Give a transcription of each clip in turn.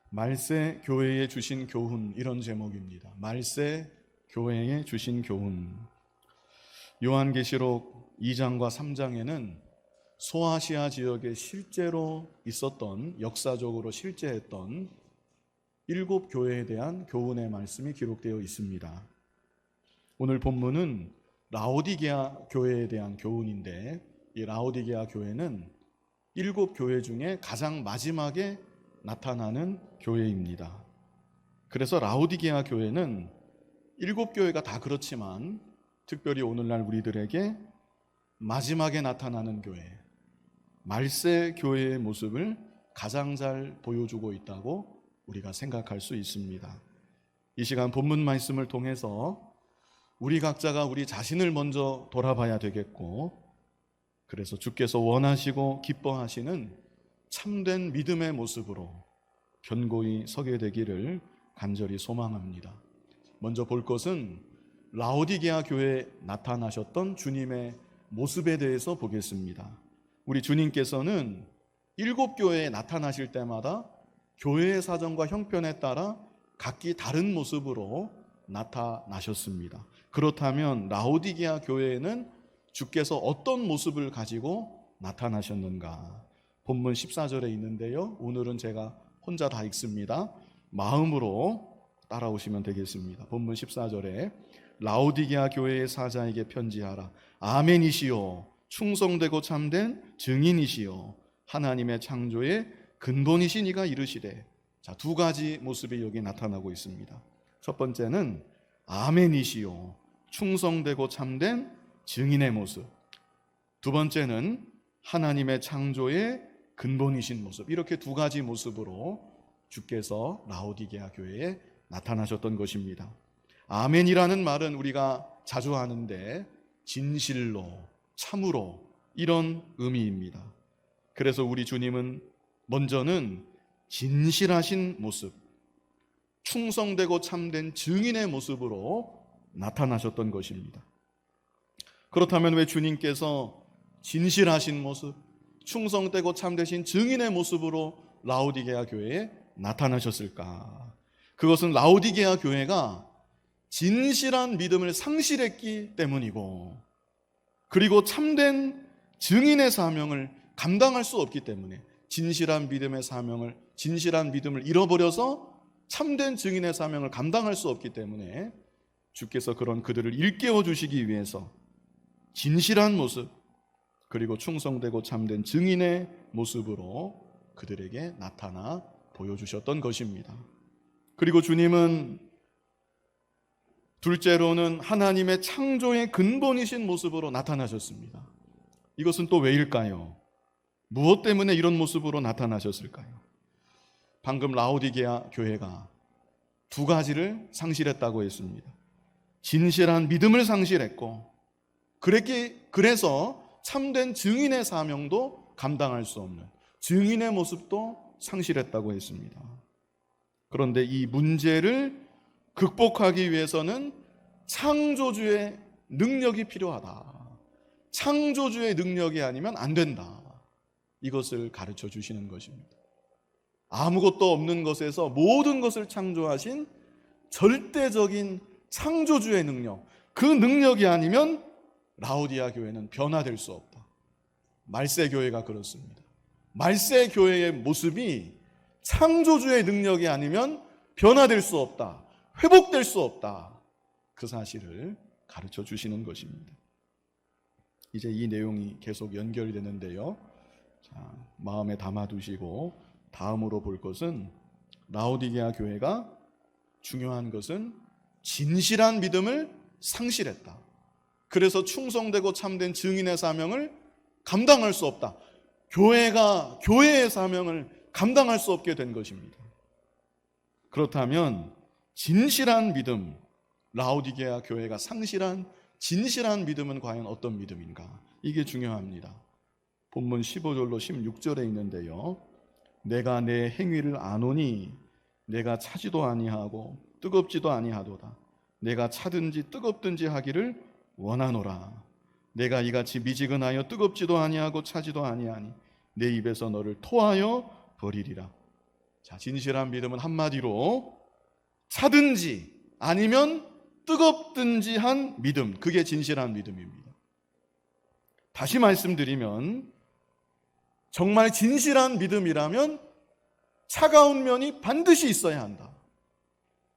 말세 교회에 주신 교훈, 이런 제목입니다. 말세 교회에 주신 교훈. 요한계시록 2장과 3장에는 소아시아 지역에 실제로 있었던, 역사적으로 실제했던 7 교회에 대한 교훈의 말씀이 기록되어 있습니다. 오늘 본문은 라오디게아 교회에 대한 교훈인데, 이 라오디게아 교회는 7 교회 중에 가장 마지막에 나타나는 교회입니다. 그래서 라오디게아 교회는 7 교회가 다 그렇지만 특별히 오늘날 우리들에게 마지막에 나타나는 교회, 말세 교회의 모습을 가장 잘 보여주고 있다고 우리가 생각할 수 있습니다. 이 시간 본문 말씀을 통해서 우리 각자가 우리 자신을 먼저 돌아봐야 되겠고, 그래서 주께서 원하시고 기뻐하시는 참된 믿음의 모습으로 견고히 서게 되기를 간절히 소망합니다. 먼저 볼 것은 라오디게아 교회에 나타나셨던 주님의 모습에 대해서 보겠습니다. 우리 주님께서는 7 교회에 나타나실 때마다 교회의 사정과 형편에 따라 각기 다른 모습으로 나타나셨습니다. 그렇다면 라오디게아 교회에는 주께서 어떤 모습을 가지고 나타나셨는가? 본문 14절에 있는데요, 오늘은 제가 혼자 다 읽습니다. 마음으로 따라오시면 되겠습니다. 본문 14절에 라오디게아 교회의 사자에게 편지하라. 아멘이시요, 충성되고 참된 증인이시요, 하나님의 창조의 근본이신 이가 이르시되. 자, 2가지 모습이 여기 나타나고 있습니다. 첫 번째는 아멘이시요, 충성되고 참된 증인의 모습. 두 번째는 하나님의 창조의 근본이신 모습. 이렇게 2가지 모습으로 주께서 라오디게아 교회에 나타나셨던 것입니다. 아멘이라는 말은 우리가 자주 하는데 진실로, 참으로, 이런 의미입니다. 그래서 우리 주님은 먼저는 진실하신 모습, 충성되고 참된 증인의 모습으로 나타나셨던 것입니다. 그렇다면 왜 주님께서 진실하신 모습, 충성되고 참되신 증인의 모습으로 라오디게아 교회에 나타나셨을까? 그것은 라오디게아 교회가 진실한 믿음을 상실했기 때문이고, 그리고 참된 증인의 사명을 감당할 수 없기 때문에, 진실한 믿음의 사명을, 진실한 믿음을 잃어버려서 참된 증인의 사명을 감당할 수 없기 때문에 주께서 그런 그들을 일깨워 주시기 위해서 진실한 모습, 그리고 충성되고 참된 증인의 모습으로 그들에게 나타나 보여주셨던 것입니다. 그리고 주님은 둘째로는 하나님의 창조의 근본이신 모습으로 나타나셨습니다. 이것은 또 왜일까요? 무엇 때문에 이런 모습으로 나타나셨을까요? 방금 라오디게아 교회가 2가지를 상실했다고 했습니다. 진실한 믿음을 상실했고, 그래서 참된 증인의 사명도 감당할 수 없는 증인의 모습도 상실했다고 했습니다. 그런데 이 문제를 극복하기 위해서는 창조주의 능력이 필요하다. 창조주의 능력이 아니면 안 된다. 이것을 가르쳐 주시는 것입니다. 아무것도 없는 것에서 모든 것을 창조하신 절대적인 창조주의 능력, 그 능력이 아니면 라오디게아 교회는 변화될 수 없다. 말세 교회가 그렇습니다. 말세 교회의 모습이 창조주의 능력이 아니면 변화될 수 없다, 회복될 수 없다. 그 사실을 가르쳐 주시는 것입니다. 이제 이 내용이 계속 연결되는데요, 자, 마음에 담아두시고 다음으로 볼 것은 라오디게아 교회가 중요한 것은 진실한 믿음을 상실했다. 그래서 충성되고 참된 증인의 사명을 감당할 수 없다. 교회가 교회의 사명을 감당할 수 없게 된 것입니다. 그렇다면 진실한 믿음, 라오디게아 교회가 상실한 진실한 믿음은 과연 어떤 믿음인가? 이게 중요합니다. 본문 15절로 16절에 있는데요, 내가 내 행위를 아노니 내가 차지도 아니하고 뜨겁지도 아니하도다. 내가 차든지 뜨겁든지 하기를 원하노라. 내가 이같이 미지근하여 뜨겁지도 아니하고 차지도 아니하니 내 입에서 너를 토하여 버리리라. 자, 진실한 믿음은 한마디로 차든지 아니면 뜨겁든지 한 믿음, 그게 진실한 믿음입니다. 다시 말씀드리면 정말 진실한 믿음이라면 차가운 면이 반드시 있어야 한다.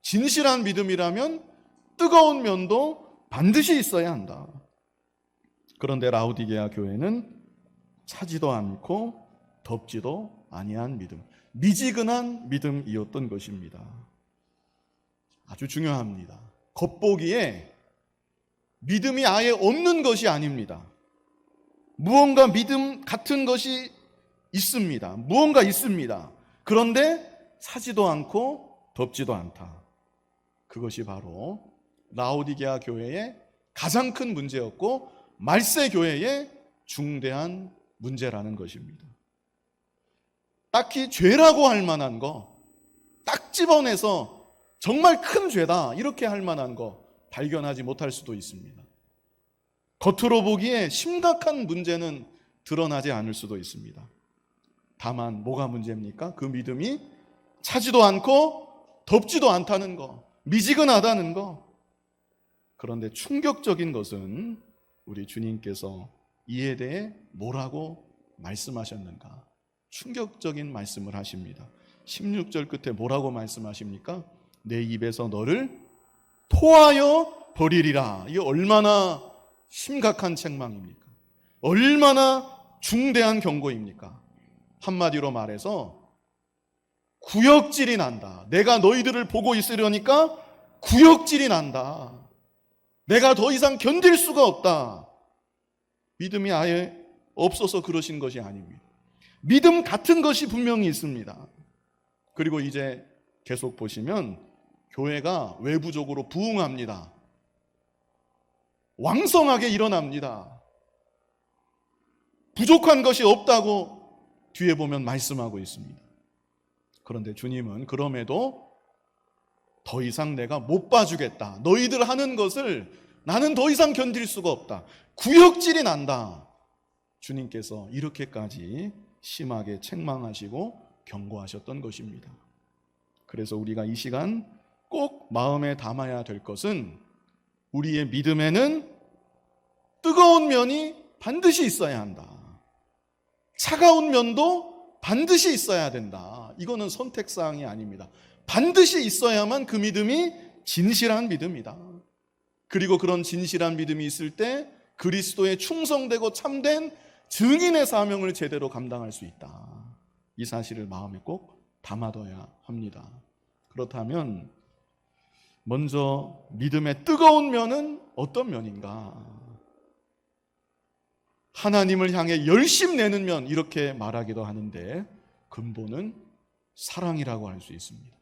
진실한 믿음이라면 뜨거운 면도 반드시 있어야 한다. 그런데 라오디게아 교회는 차지도 않고 덥지도 아니한 믿음, 미지근한 믿음이었던 것입니다. 아주 중요합니다. 겉보기에 믿음이 아예 없는 것이 아닙니다. 무언가 믿음 같은 것이 있습니다. 무언가 있습니다. 그런데 차지도 않고 덥지도 않다. 그것이 바로 라오디게아 교회의 가장 큰 문제였고 말세 교회의 중대한 문제라는 것입니다. 딱히 죄라고 할 만한 거, 딱 집어내서 정말 큰 죄다 이렇게 할 만한 거 발견하지 못할 수도 있습니다. 겉으로 보기에 심각한 문제는 드러나지 않을 수도 있습니다. 다만 뭐가 문제입니까? 그 믿음이 차지도 않고 덥지도 않다는 거, 미지근하다는 거. 그런데 충격적인 것은 우리 주님께서 이에 대해 뭐라고 말씀하셨는가? 충격적인 말씀을 하십니다. 16절 끝에 뭐라고 말씀하십니까? 내 입에서 너를 토하여 버리리라. 이게 얼마나 심각한 책망입니까? 얼마나 중대한 경고입니까? 한마디로 말해서 구역질이 난다. 내가 너희들을 보고 있으려니까 구역질이 난다. 내가 더 이상 견딜 수가 없다. 믿음이 아예 없어서 그러신 것이 아닙니다. 믿음 같은 것이 분명히 있습니다. 그리고 이제 계속 보시면 교회가 외부적으로 부흥합니다. 왕성하게 일어납니다. 부족한 것이 없다고 뒤에 보면 말씀하고 있습니다. 그런데 주님은 그럼에도 더 이상 내가 못 봐주겠다. 너희들 하는 것을 나는 더 이상 견딜 수가 없다. 구역질이 난다. 주님께서 이렇게까지 심하게 책망하시고 경고하셨던 것입니다. 그래서 우리가 이 시간 꼭 마음에 담아야 될 것은 우리의 믿음에는 뜨거운 면이 반드시 있어야 한다. 차가운 면도 반드시 있어야 된다. 이거는 선택사항이 아닙니다. 반드시 있어야만 그 믿음이 진실한 믿음이다. 그리고 그런 진실한 믿음이 있을 때 그리스도의 충성되고 참된 증인의 사명을 제대로 감당할 수 있다. 이 사실을 마음에 꼭 담아둬야 합니다. 그렇다면 먼저 믿음의 뜨거운 면은 어떤 면인가? 하나님을 향해 열심 내는 면, 이렇게 말하기도 하는데 근본은 사랑이라고 할 수 있습니다.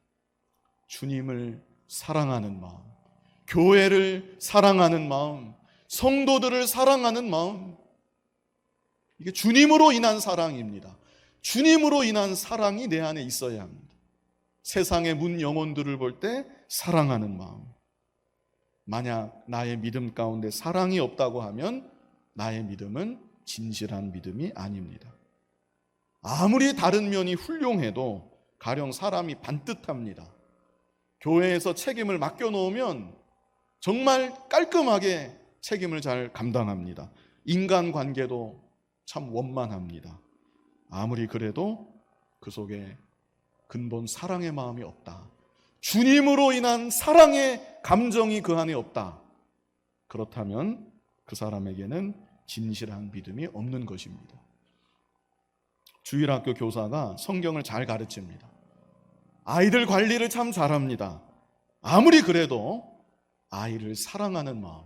주님을 사랑하는 마음, 교회를 사랑하는 마음, 성도들을 사랑하는 마음, 이게 주님으로 인한 사랑입니다. 주님으로 인한 사랑이 내 안에 있어야 합니다. 세상의 문 영혼들을 볼 때 사랑하는 마음. 만약 나의 믿음 가운데 사랑이 없다고 하면 나의 믿음은 진실한 믿음이 아닙니다. 아무리 다른 면이 훌륭해도 가령 사람이 반듯합니다. 교회에서 책임을 맡겨놓으면 정말 깔끔하게 책임을 잘 감당합니다. 인간관계도 참 원만합니다. 아무리 그래도 그 속에 근본 사랑의 마음이 없다. 주님으로 인한 사랑의 감정이 그 안에 없다. 그렇다면 그 사람에게는 진실한 믿음이 없는 것입니다. 주일학교 교사가 성경을 잘 가르칩니다. 아이들 관리를 참 잘합니다. 아무리 그래도 아이를 사랑하는 마음,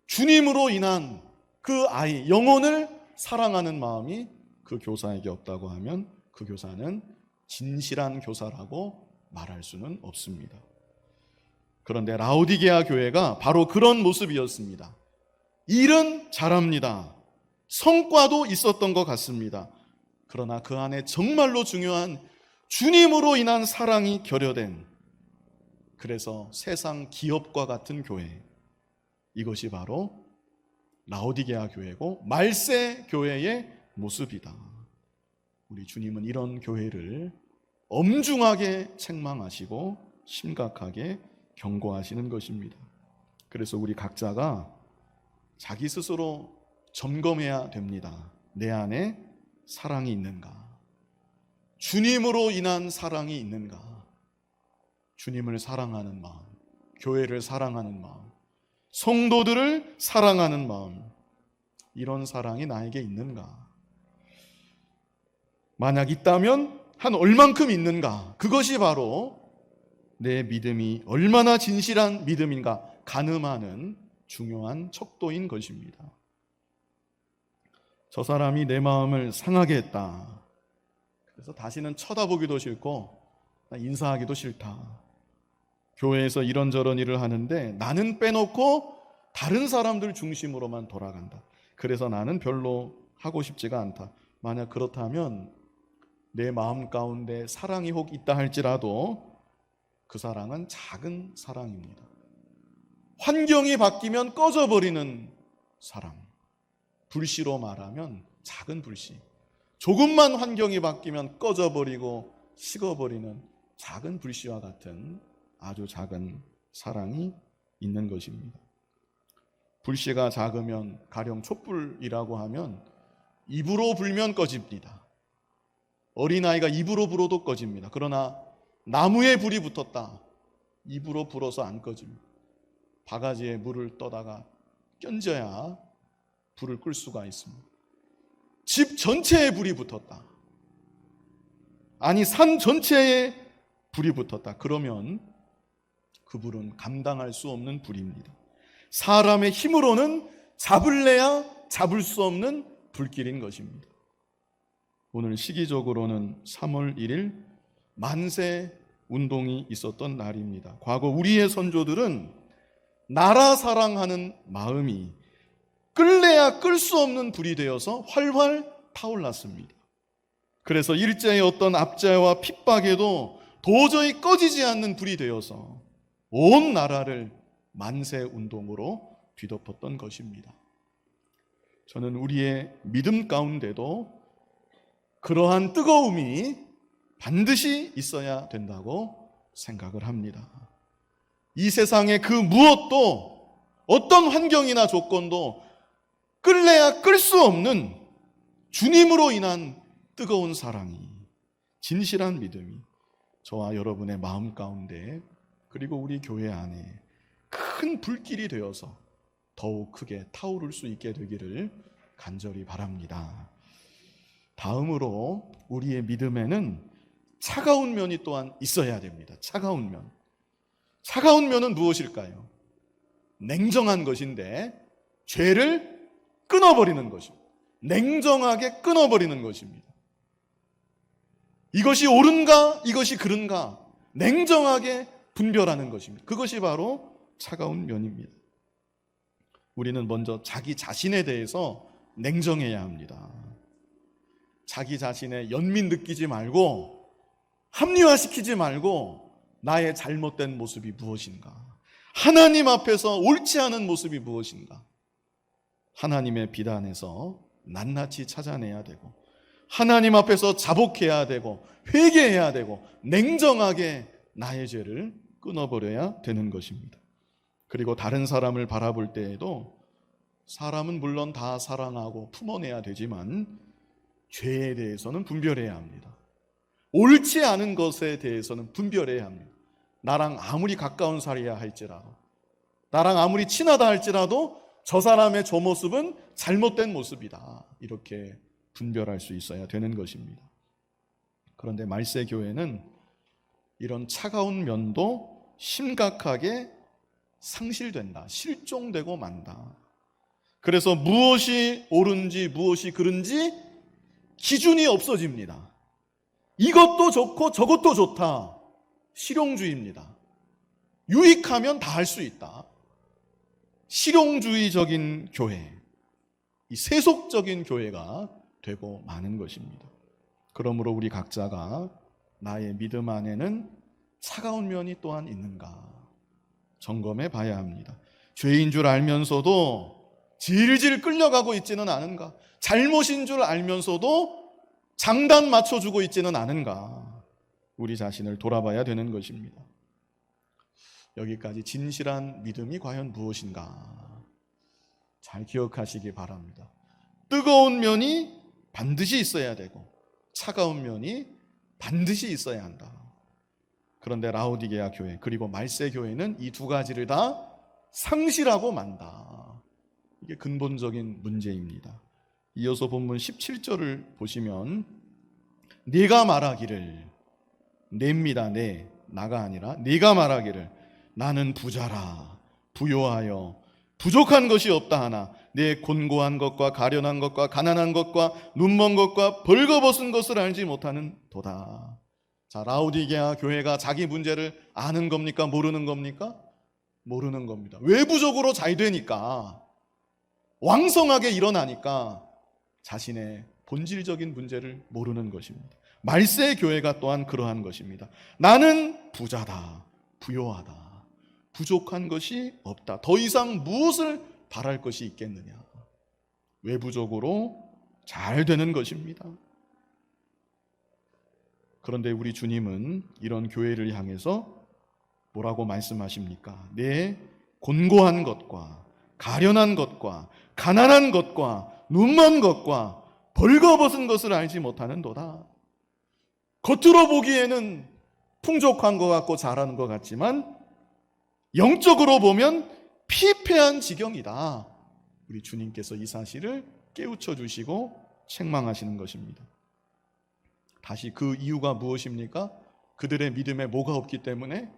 주님으로 인한 그 아이, 영혼을 사랑하는 마음이 그 교사에게 없다고 하면 그 교사는 진실한 교사라고 말할 수는 없습니다. 그런데 라오디게아 교회가 바로 그런 모습이었습니다. 일은 잘합니다. 성과도 있었던 것 같습니다. 그러나 그 안에 정말로 중요한 주님으로 인한 사랑이 결여된, 그래서 세상 기업과 같은 교회, 이것이 바로 라오디게아 교회고 말세 교회의 모습이다. 우리 주님은 이런 교회를 엄중하게 책망하시고 심각하게 경고하시는 것입니다. 그래서 우리 각자가 자기 스스로 점검해야 됩니다. 내 안에 사랑이 있는가? 주님으로 인한 사랑이 있는가? 주님을 사랑하는 마음, 교회를 사랑하는 마음, 성도들을 사랑하는 마음, 이런 사랑이 나에게 있는가? 만약 있다면 한 얼만큼 있는가? 그것이 바로 내 믿음이 얼마나 진실한 믿음인가 가늠하는 중요한 척도인 것입니다. 저 사람이 내 마음을 상하게 했다. 그래서 다시는 쳐다보기도 싫고 인사하기도 싫다. 교회에서 이런저런 일을 하는데 나는 빼놓고 다른 사람들 중심으로만 돌아간다. 그래서 나는 별로 하고 싶지가 않다. 만약 그렇다면 내 마음 가운데 사랑이 혹 있다 할지라도 그 사랑은 작은 사랑입니다. 환경이 바뀌면 꺼져버리는 사랑. 불씨로 말하면 작은 불씨. 조금만 환경이 바뀌면 꺼져버리고 식어버리는 작은 불씨와 같은 아주 작은 사랑이 있는 것입니다. 불씨가 작으면 가령 촛불이라고 하면 입으로 불면 꺼집니다. 어린아이가 입으로 불어도 꺼집니다. 그러나 나무에 불이 붙었다. 입으로 불어서 안 꺼집니다. 바가지에 물을 떠다가 껴줘야 불을 끌 수가 있습니다. 집 전체에 불이 붙었다. 아니 산 전체에 불이 붙었다. 그러면 그 불은 감당할 수 없는 불입니다. 사람의 힘으로는 잡을래야 잡을 수 없는 불길인 것입니다. 오늘 시기적으로는 3월 1일 만세 운동이 있었던 날입니다. 과거 우리의 선조들은 나라 사랑하는 마음이 끌래야 끌 수 없는 불이 되어서 활활 타올랐습니다. 그래서 일제의 어떤 압제와 핍박에도 도저히 꺼지지 않는 불이 되어서 온 나라를 만세 운동으로 뒤덮었던 것입니다. 저는 우리의 믿음 가운데도 그러한 뜨거움이 반드시 있어야 된다고 생각을 합니다. 이 세상의 그 무엇도 어떤 환경이나 조건도 끌래야 끌 수 없는 주님으로 인한 뜨거운 사랑이, 진실한 믿음이 저와 여러분의 마음 가운데 그리고 우리 교회 안에 큰 불길이 되어서 더욱 크게 타오를 수 있게 되기를 간절히 바랍니다. 다음으로 우리의 믿음에는 차가운 면이 또한 있어야 됩니다. 차가운 면. 차가운 면은 무엇일까요? 냉정한 것인데 죄를 끊어버리는 것입니다. 냉정하게 끊어버리는 것입니다. 이것이 옳은가 이것이 그른가 냉정하게 분별하는 것입니다. 그것이 바로 차가운 면입니다. 우리는 먼저 자기 자신에 대해서 냉정해야 합니다. 자기 자신의 연민 느끼지 말고 합리화시키지 말고 나의 잘못된 모습이 무엇인가, 하나님 앞에서 옳지 않은 모습이 무엇인가, 하나님의 비단에서 낱낱이 찾아내야 되고 하나님 앞에서 자복해야 되고 회개해야 되고 냉정하게 나의 죄를 끊어버려야 되는 것입니다. 그리고 다른 사람을 바라볼 때에도 사람은 물론 다 사랑하고 품어내야 되지만 죄에 대해서는 분별해야 합니다. 옳지 않은 것에 대해서는 분별해야 합니다. 나랑 아무리 가까운 사이야 할지라도, 나랑 아무리 친하다 할지라도 저 사람의 저 모습은 잘못된 모습이다. 이렇게 분별할 수 있어야 되는 것입니다. 그런데 말세교회는 이런 차가운 면도 심각하게 상실된다. 실종되고 만다. 그래서 무엇이 옳은지 무엇이 그른지 기준이 없어집니다. 이것도 좋고 저것도 좋다. 실용주의입니다. 유익하면 다 할 수 있다. 실용주의적인 교회, 이 세속적인 교회가 되고 마는 것입니다. 그러므로 우리 각자가 나의 믿음 안에는 차가운 면이 또한 있는가 점검해 봐야 합니다. 죄인 줄 알면서도 질질 끌려가고 있지는 않은가, 잘못인 줄 알면서도 장단 맞춰주고 있지는 않은가, 우리 자신을 돌아봐야 되는 것입니다. 여기까지 진실한 믿음이 과연 무엇인가 잘 기억하시기 바랍니다. 뜨거운 면이 반드시 있어야 되고 차가운 면이 반드시 있어야 한다. 그런데 라오디게아 교회 그리고 말세 교회는 이 두 가지를 다 상실하고 만다. 이게 근본적인 문제입니다. 이어서 본문 17절을 보시면 네가 말하기를, 내입니다. 네, 나가 아니라 네가 말하기를 나는 부자라 부요하여 부족한 것이 없다 하나 내 곤고한 것과 가련한 것과 가난한 것과 눈먼 것과 벌거벗은 것을 알지 못하는 도다. 자, 라오디게아 교회가 자기 문제를 아는 겁니까? 모르는 겁니까? 모르는 겁니다. 외부적으로 잘 되니까, 왕성하게 일어나니까 자신의 본질적인 문제를 모르는 것입니다. 말세 교회가 또한 그러한 것입니다. 나는 부자다, 부요하다, 부족한 것이 없다. 더 이상 무엇을 바랄 것이 있겠느냐. 외부적으로 잘 되는 것입니다. 그런데 우리 주님은 이런 교회를 향해서 뭐라고 말씀하십니까? 내 곤고한 것과 가련한 것과 가난한 것과 눈먼 것과 벌거벗은 것을 알지 못하는 도다. 겉으로 보기에는 풍족한 것 같고 잘하는 것 같지만 영적으로 보면 피폐한 지경이다. 우리 주님께서 이 사실을 깨우쳐 주시고 책망하시는 것입니다. 다시 그 이유가 무엇입니까? 그들의 믿음에 뭐가 없기 때문에?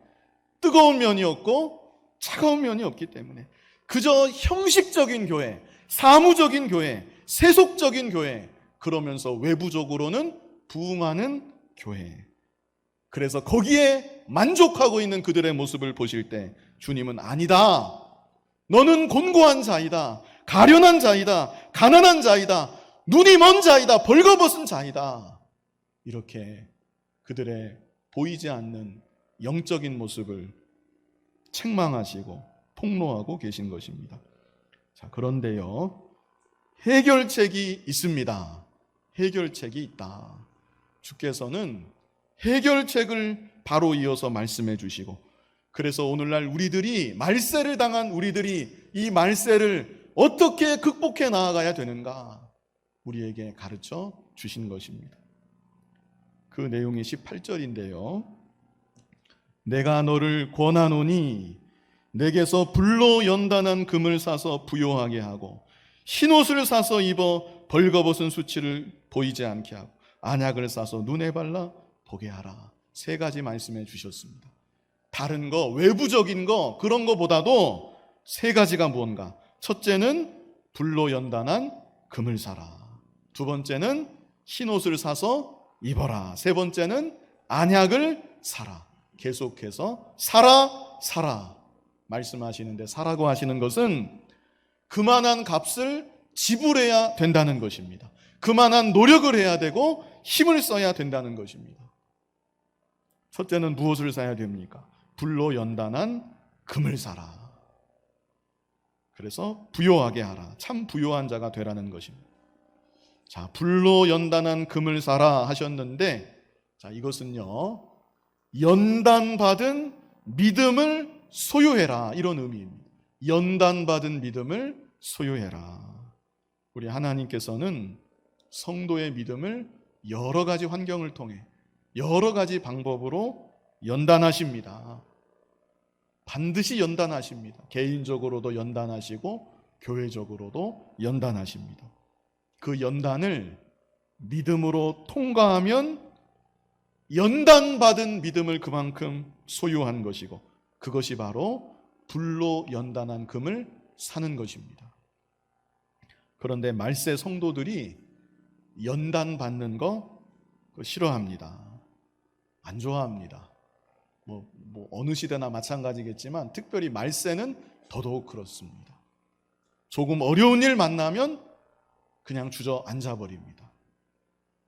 뜨거운 면이 없고 차가운 면이 없기 때문에. 그저 형식적인 교회, 사무적인 교회, 세속적인 교회, 그러면서 외부적으로는 부흥하는 교회. 그래서 거기에 만족하고 있는 그들의 모습을 보실 때 주님은 아니다. 너는 곤고한 자이다. 가련한 자이다. 가난한 자이다. 눈이 먼 자이다. 벌거벗은 자이다. 이렇게 그들의 보이지 않는 영적인 모습을 책망하시고 폭로하고 계신 것입니다. 자, 그런데요, 해결책이 있습니다. 해결책이 있다. 주께서는 해결책을 바로 이어서 말씀해 주시고, 그래서 오늘날 우리들이 말세를 당한 우리들이 이 말세를 어떻게 극복해 나아가야 되는가 우리에게 가르쳐 주신 것입니다. 그 내용이 18절인데요. 내가 너를 권하노니 내게서 불로 연단한 금을 사서 부요하게 하고 흰옷을 사서 입어 벌거벗은 수치를 보이지 않게 하고 안약을 사서 눈에 발라 보게 하라. 세 가지 말씀해 주셨습니다. 다른 거, 외부적인 거, 그런 거보다도 세 가지가 무언가. 첫째는 불로 연단한 금을 사라. 두 번째는 흰옷을 사서 입어라. 세 번째는 안약을 사라. 계속해서 사라 말씀하시는데, 사라고 하시는 것은 그만한 값을 지불해야 된다는 것입니다. 그만한 노력을 해야 되고 힘을 써야 된다는 것입니다. 첫째는 무엇을 사야 됩니까? 불로 연단한 금을 사라. 그래서 부요하게 하라. 참 부요한 자가 되라는 것입니다. 자, 불로 연단한 금을 사라 하셨는데, 자, 이것은요, 연단받은 믿음을 소유해라, 이런 의미입니다. 연단받은 믿음을 소유해라. 우리 하나님께서는 성도의 믿음을 여러 가지 환경을 통해 여러 가지 방법으로 연단하십니다. 반드시 연단하십니다. 개인적으로도 연단하시고 교회적으로도 연단하십니다. 그 연단을 믿음으로 통과하면 연단받은 믿음을 그만큼 소유한 것이고, 그것이 바로 불로 연단한 금을 사는 것입니다. 그런데 말세 성도들이 연단받는 거 싫어합니다. 안 좋아합니다. 뭐 어느 시대나 마찬가지겠지만 특별히 말세는 더더욱 그렇습니다. 조금 어려운 일 만나면 그냥 주저앉아 버립니다.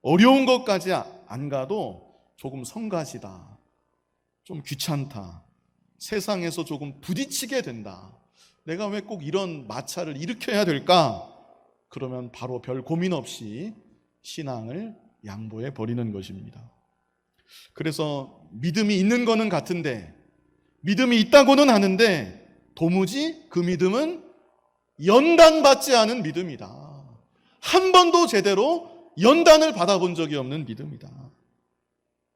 어려운 것까지 안 가도 조금 성가시다, 좀 귀찮다, 세상에서 조금 부딪히게 된다, 내가 왜 꼭 이런 마찰을 일으켜야 될까? 그러면 바로 별 고민 없이 신앙을 양보해 버리는 것입니다. 그래서 믿음이 있는 거는 같은데, 믿음이 있다고는 하는데 도무지 그 믿음은 연단받지 않은 믿음이다. 한 번도 제대로 연단을 받아본 적이 없는 믿음이다.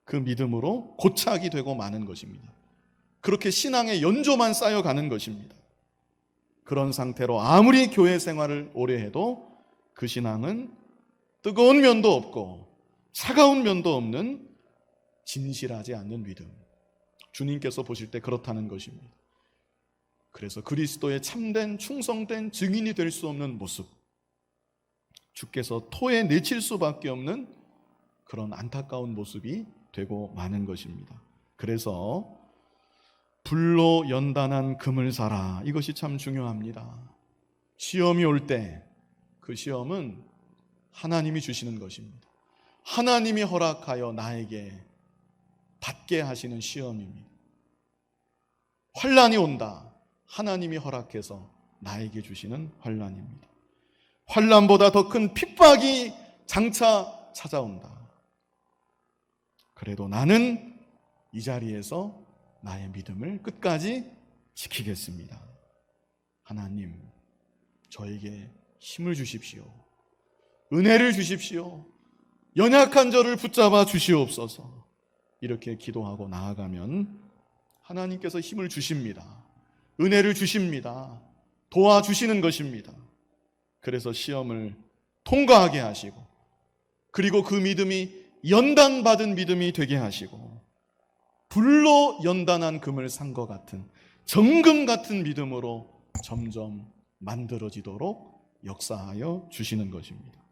그 믿음으로 고착이 되고 마는 것입니다. 그렇게 신앙의 연조만 쌓여가는 것입니다. 그런 상태로 아무리 교회 생활을 오래 해도 그 신앙은 뜨거운 면도 없고 차가운 면도 없는 진실하지 않는 믿음. 주님께서 보실 때 그렇다는 것입니다. 그래서 그리스도의 참된 충성된 증인이 될 수 없는 모습, 주께서 토에 내칠 수밖에 없는 그런 안타까운 모습이 되고 마는 것입니다. 그래서 불로 연단한 금을 사라. 이것이 참 중요합니다. 시험이 올 때 그 시험은 하나님이 주시는 것입니다. 하나님이 허락하여 나에게 받게 하시는 시험입니다. 환난이 온다. 하나님이 허락해서 나에게 주시는 환난입니다. 환난보다 더 큰 핍박이 장차 찾아온다. 그래도 나는 이 자리에서 나의 믿음을 끝까지 지키겠습니다. 하나님, 저에게 힘을 주십시오. 은혜를 주십시오. 연약한 저를 붙잡아 주시옵소서. 이렇게 기도하고 나아가면 하나님께서 힘을 주십니다. 은혜를 주십니다. 도와주시는 것입니다. 그래서 시험을 통과하게 하시고, 그리고 그 믿음이 연단받은 믿음이 되게 하시고, 불로 연단한 금을 산 것 같은 정금 같은 믿음으로 점점 만들어지도록 역사하여 주시는 것입니다.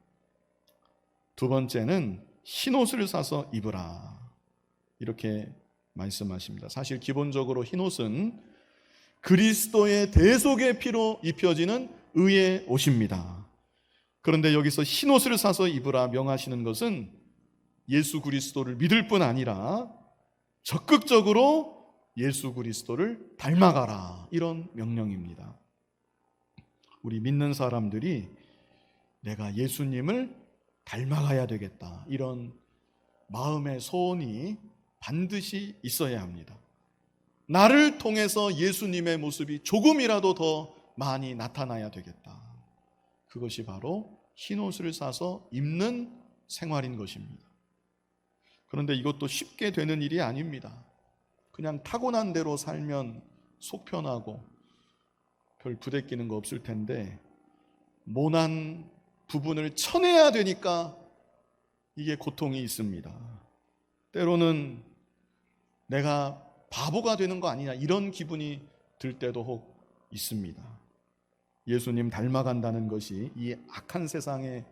두 번째는 흰옷을 사서 입으라. 이렇게 말씀하십니다. 사실 기본적으로 흰옷은 그리스도의 대속의 피로 입혀지는 의의 옷입니다. 그런데 여기서 흰옷을 사서 입으라 명하시는 것은 예수 그리스도를 믿을 뿐 아니라 적극적으로 예수 그리스도를 닮아가라, 이런 명령입니다. 우리 믿는 사람들이 내가 예수님을 닮아가야 되겠다, 이런 마음의 소원이 반드시 있어야 합니다. 나를 통해서 예수님의 모습이 조금이라도 더 많이 나타나야 되겠다. 그것이 바로 흰옷을 사서 입는 생활인 것입니다. 그런데 이것도 쉽게 되는 일이 아닙니다. 그냥 타고난 대로 살면 속 편하고 별 부대끼는 거 없을 텐데, 모난 부분을 쳐내야 되니까 이게 고통이 있습니다. 때로는 내가 바보가 되는 거 아니냐, 이런 기분이 들 때도 혹 있습니다. 예수님 닮아간다는 것이, 이 악한 세상에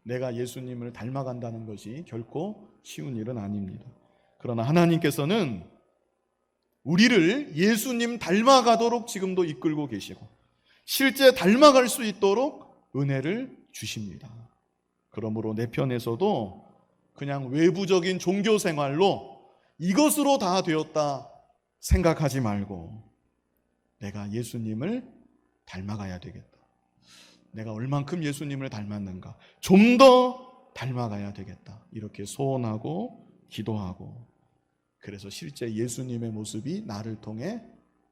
내가 예수님을 닮아간다는 것이 결코 쉬운 일은 아닙니다. 그러나 하나님께서는 우리를 예수님 닮아가도록 지금도 이끌고 계시고, 실제 닮아갈 수 있도록 은혜를 주십니다. 그러므로 내 편에서도 그냥 외부적인 종교 생활로 이것으로 다 되었다 생각하지 말고, 내가 예수님을 닮아가야 되겠다. 내가 얼만큼 예수님을 닮았는가, 좀 더 닮아가야 되겠다, 이렇게 소원하고 기도하고, 그래서 실제 예수님의 모습이 나를 통해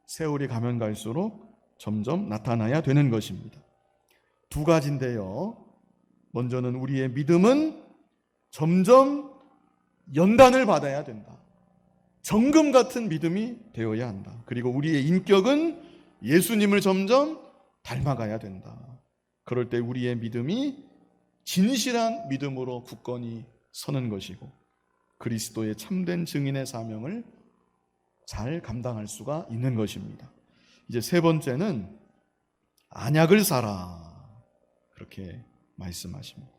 세월이 가면 갈수록 점점 나타나야 되는 것입니다. 두 가지인데요. 먼저는 우리의 믿음은 점점 연단을 받아야 된다. 정금 같은 믿음이 되어야 한다. 그리고 우리의 인격은 예수님을 점점 닮아가야 된다. 그럴 때 우리의 믿음이 진실한 믿음으로 굳건히 서는 것이고, 그리스도의 참된 증인의 사명을 잘 감당할 수가 있는 것입니다. 이제 세 번째는 안약을 사라, 그렇게 말씀하십니다.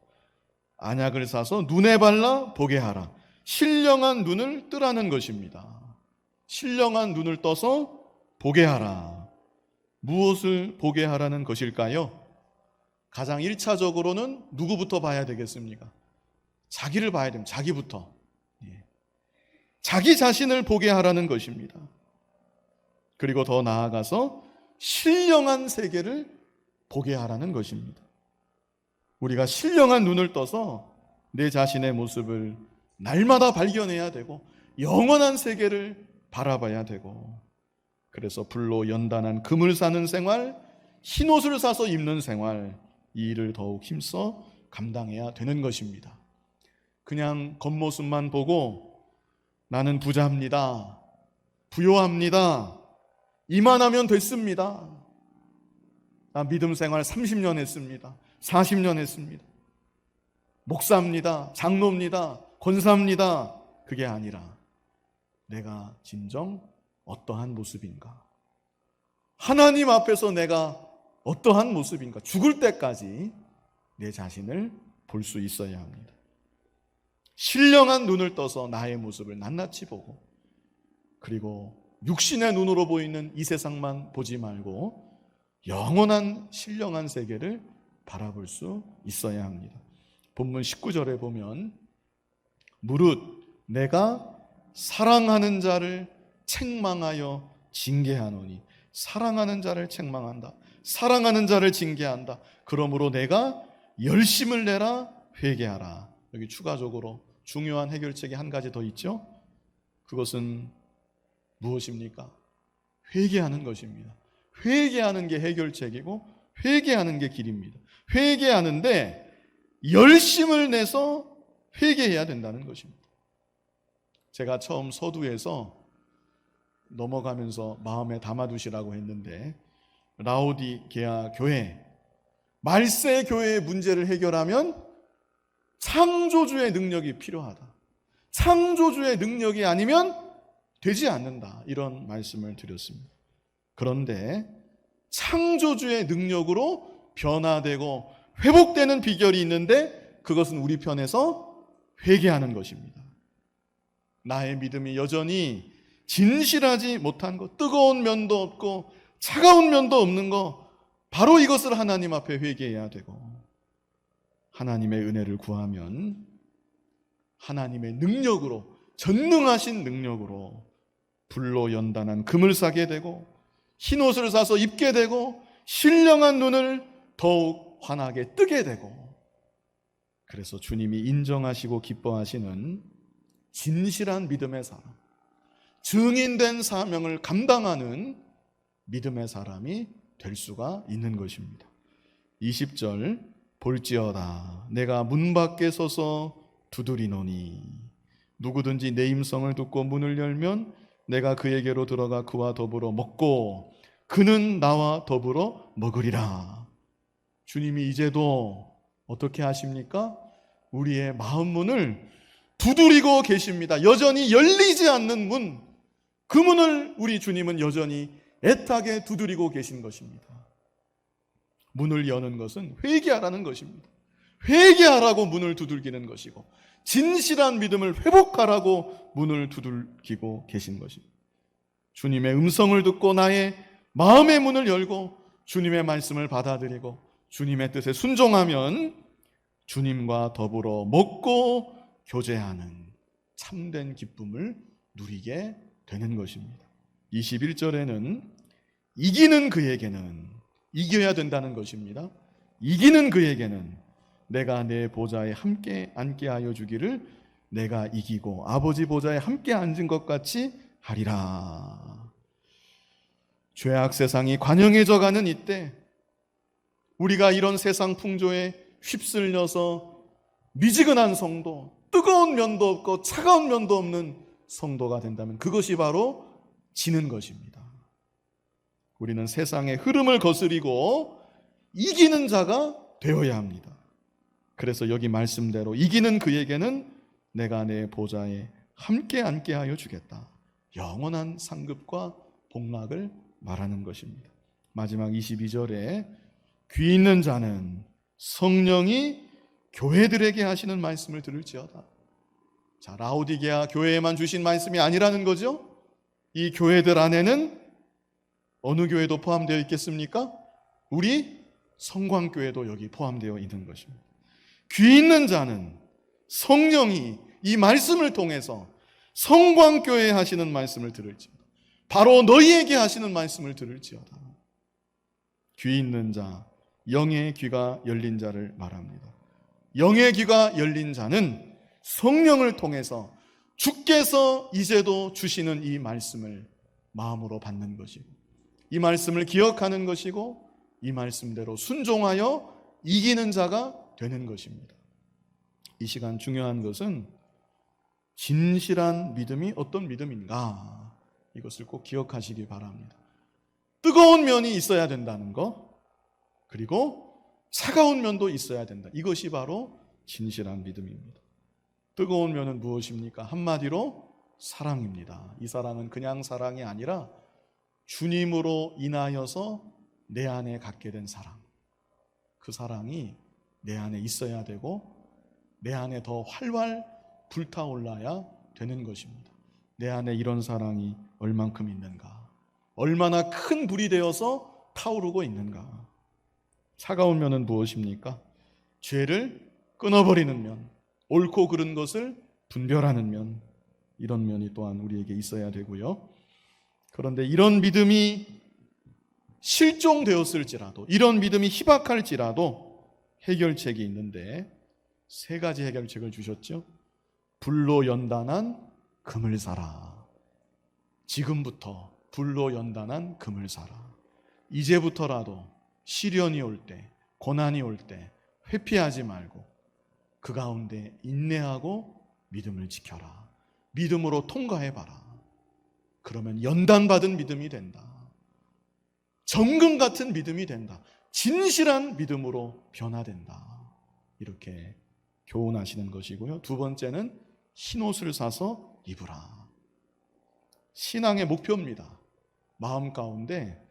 안약을 사서 눈에 발라 보게 하라. 신령한 눈을 뜨라는 것입니다. 신령한 눈을 떠서 보게 하라. 무엇을 보게 하라는 것일까요? 가장 1차적으로는 누구부터 봐야 되겠습니까? 자기를 봐야 됩니다. 자기부터. 자기 자신을 보게 하라는 것입니다. 그리고 더 나아가서 신령한 세계를 보게 하라는 것입니다. 우리가 신령한 눈을 떠서 내 자신의 모습을 날마다 발견해야 되고, 영원한 세계를 바라봐야 되고, 그래서 불로 연단한 금을 사는 생활, 흰옷을 사서 입는 생활, 이 일을 더욱 힘써 감당해야 되는 것입니다. 그냥 겉모습만 보고 나는 부자입니다, 부요합니다, 이만하면 됐습니다, 나 믿음 생활 30년 했습니다, 40년 했습니다, 목사입니다, 장로입니다, 권사입니다, 그게 아니라 내가 진정 어떠한 모습인가, 하나님 앞에서 내가 어떠한 모습인가, 죽을 때까지 내 자신을 볼 수 있어야 합니다. 신령한 눈을 떠서 나의 모습을 낱낱이 보고, 그리고 육신의 눈으로 보이는 이 세상만 보지 말고 영원한 신령한 세계를 바라볼 수 있어야 합니다. 본문 19절에 보면 무릇 내가 사랑하는 자를 책망하여 징계하노니, 사랑하는 자를 책망한다, 사랑하는 자를 징계한다. 그러므로 내가 열심을 내라 회개하라. 여기 추가적으로 중요한 해결책이 한 가지 더 있죠. 그것은 무엇입니까? 회개하는 것입니다. 회개하는 게 해결책이고 회개하는 게 길입니다. 회개하는데 열심을 내서 회개해야 된다는 것입니다. 제가 처음 서두에서 넘어가면서 마음에 담아두시라고 했는데, 라오디게아 교회, 말세 교회의 문제를 해결하면 창조주의 능력이 필요하다, 창조주의 능력이 아니면 되지 않는다, 이런 말씀을 드렸습니다. 그런데 창조주의 능력으로 변화되고 회복되는 비결이 있는데, 그것은 우리 편에서 회개하는 것입니다. 나의 믿음이 여전히 진실하지 못한 것, 뜨거운 면도 없고 차가운 면도 없는 것, 바로 이것을 하나님 앞에 회개해야 되고, 하나님의 은혜를 구하면 하나님의 능력으로, 전능하신 능력으로 불로 연단한 금을 사게 되고, 흰옷을 사서 입게 되고, 신령한 눈을 더욱 환하게 뜨게 되고, 그래서 주님이 인정하시고 기뻐하시는 진실한 믿음의 사람, 증인된 사명을 감당하는 믿음의 사람이 될 수가 있는 것입니다. 20절, 볼지어다 내가 문 밖에 서서 두드리노니 누구든지 내 임성을 듣고 문을 열면 내가 그에게로 들어가 그와 더불어 먹고 그는 나와 더불어 먹으리라. 주님이 이제도 어떻게 하십니까? 우리의 마음 문을 두드리고 계십니다. 여전히 열리지 않는 문, 그 문을 우리 주님은 여전히 애타게 두드리고 계신 것입니다. 문을 여는 것은 회개하라는 것입니다. 회개하라고 문을 두들기는 것이고, 진실한 믿음을 회복하라고 문을 두들기고 계신 것입니다. 주님의 음성을 듣고 나의 마음의 문을 열고 주님의 말씀을 받아들이고 주님의 뜻에 순종하면 주님과 더불어 먹고 교제하는 참된 기쁨을 누리게 되는 것입니다. 21절에는 이기는 그에게는, 이겨야 된다는 것입니다. 이기는 그에게는 내가 내 보좌에 함께 앉게 하여 주기를 내가 이기고 아버지 보좌에 함께 앉은 것 같이 하리라. 죄악 세상이 관영해져 가는 이때, 우리가 이런 세상 풍조에 휩쓸려서 미지근한 성도, 뜨거운 면도 없고 차가운 면도 없는 성도가 된다면 그것이 바로 지는 것입니다. 우리는 세상의 흐름을 거스리고 이기는 자가 되어야 합니다. 그래서 여기 말씀대로 이기는 그에게는 내가 내 보좌에 함께 앉게 하여 주겠다. 영원한 상급과 복락을 말하는 것입니다. 마지막 22절에 귀 있는 자는 성령이 교회들에게 하시는 말씀을 들을지어다. 자, 라오디게아 교회에만 주신 말씀이 아니라는 거죠. 이 교회들 안에는 어느 교회도 포함되어 있겠습니까? 우리 성광교회도 여기 포함되어 있는 것입니다. 귀 있는 자는 성령이 이 말씀을 통해서 성광교회에 하시는 말씀을 들을지어다. 바로 너희에게 하시는 말씀을 들을지어다. 귀 있는 자, 영의 귀가 열린 자를 말합니다. 영의 귀가 열린 자는 성령을 통해서 주께서 이제도 주시는 이 말씀을 마음으로 받는 것이고, 이 말씀을 기억하는 것이고, 이 말씀대로 순종하여 이기는 자가 되는 것입니다. 이 시간 중요한 것은 진실한 믿음이 어떤 믿음인가, 이것을 꼭 기억하시기 바랍니다. 뜨거운 면이 있어야 된다는 것, 그리고 차가운 면도 있어야 된다. 이것이 바로 진실한 믿음입니다. 뜨거운 면은 무엇입니까? 한마디로 사랑입니다. 이 사랑은 그냥 사랑이 아니라 주님으로 인하여서 내 안에 갖게 된 사랑. 그 사랑이 내 안에 있어야 되고 내 안에 더 활활 불타올라야 되는 것입니다. 내 안에 이런 사랑이 얼만큼 있는가? 얼마나 큰 불이 되어서 타오르고 있는가? 차가운 면은 무엇입니까? 죄를 끊어버리는 면, 옳고 그른 것을 분별하는 면, 이런 면이 또한 우리에게 있어야 되고요. 그런데 이런 믿음이 실종되었을지라도, 이런 믿음이 희박할지라도 해결책이 있는데, 세 가지 해결책을 주셨죠. 불로 연단한 금을 사라. 지금부터 불로 연단한 금을 사라. 이제부터라도 시련이 올 때, 고난이 올 때 회피하지 말고 그 가운데 인내하고 믿음을 지켜라. 믿음으로 통과해봐라. 그러면 연단받은 믿음이 된다. 정금 같은 믿음이 된다. 진실한 믿음으로 변화된다. 이렇게 교훈하시는 것이고요. 두 번째는 흰옷을 사서 입으라. 신앙의 목표입니다. 마음 가운데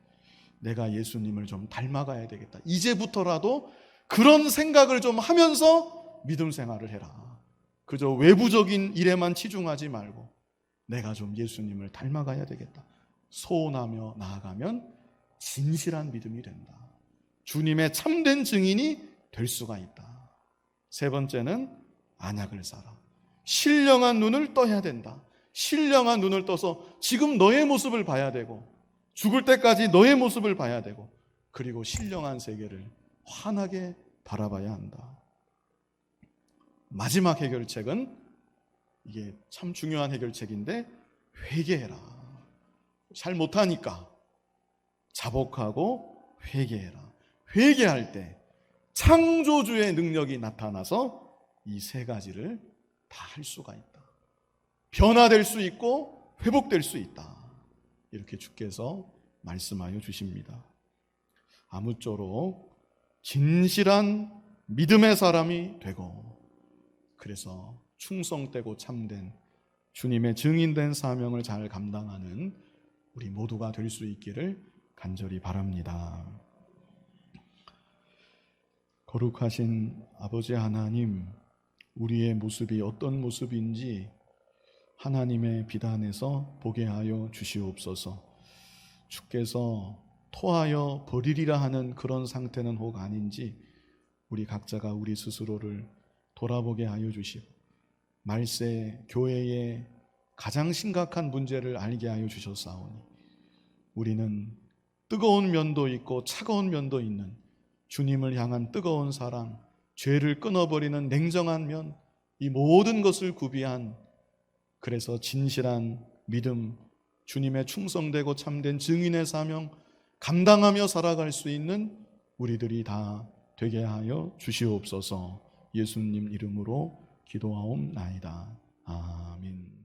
내가 예수님을 좀 닮아가야 되겠다. 이제부터라도 그런 생각을 좀 하면서 믿음 생활을 해라. 그저 외부적인 일에만 치중하지 말고 내가 좀 예수님을 닮아가야 되겠다. 소원하며 나아가면 진실한 믿음이 된다. 주님의 참된 증인이 될 수가 있다. 세 번째는 안약을 사라. 신령한 눈을 떠야 된다. 신령한 눈을 떠서 지금 너의 모습을 봐야 되고 죽을 때까지 너의 모습을 봐야 되고 그리고 신령한 세계를 환하게 바라봐야 한다. 마지막 해결책은 이게 참 중요한 해결책인데 회개해라. 잘 못하니까 자복하고 회개해라. 회개할 때 창조주의 능력이 나타나서 이 세 가지를 다 할 수가 있다. 변화될 수 있고 회복될 수 있다. 이렇게 주께서 말씀하여 주십니다. 아무쪼록 진실한 믿음의 사람이 되고 그래서 충성되고 참된 주님의 증인된 사명을 잘 감당하는 우리 모두가 될 수 있기를 간절히 바랍니다. 거룩하신 아버지 하나님, 우리의 모습이 어떤 모습인지 하나님의 비단에서 보게 하여 주시옵소서. 주께서 토하여 버리리라 하는 그런 상태는 혹 아닌지 우리 각자가 우리 스스로를 돌아보게 하여 주시고 말세 교회의 가장 심각한 문제를 알게 하여 주셨사오니 우리는 뜨거운 면도 있고 차가운 면도 있는 주님을 향한 뜨거운 사랑, 죄를 끊어버리는 냉정한 면, 이 모든 것을 구비한 그래서 진실한 믿음, 주님의 충성되고 참된 증인의 사명 감당하며 살아갈 수 있는 우리들이 다 되게 하여 주시옵소서. 예수님 이름으로 기도하옵나이다. 아멘.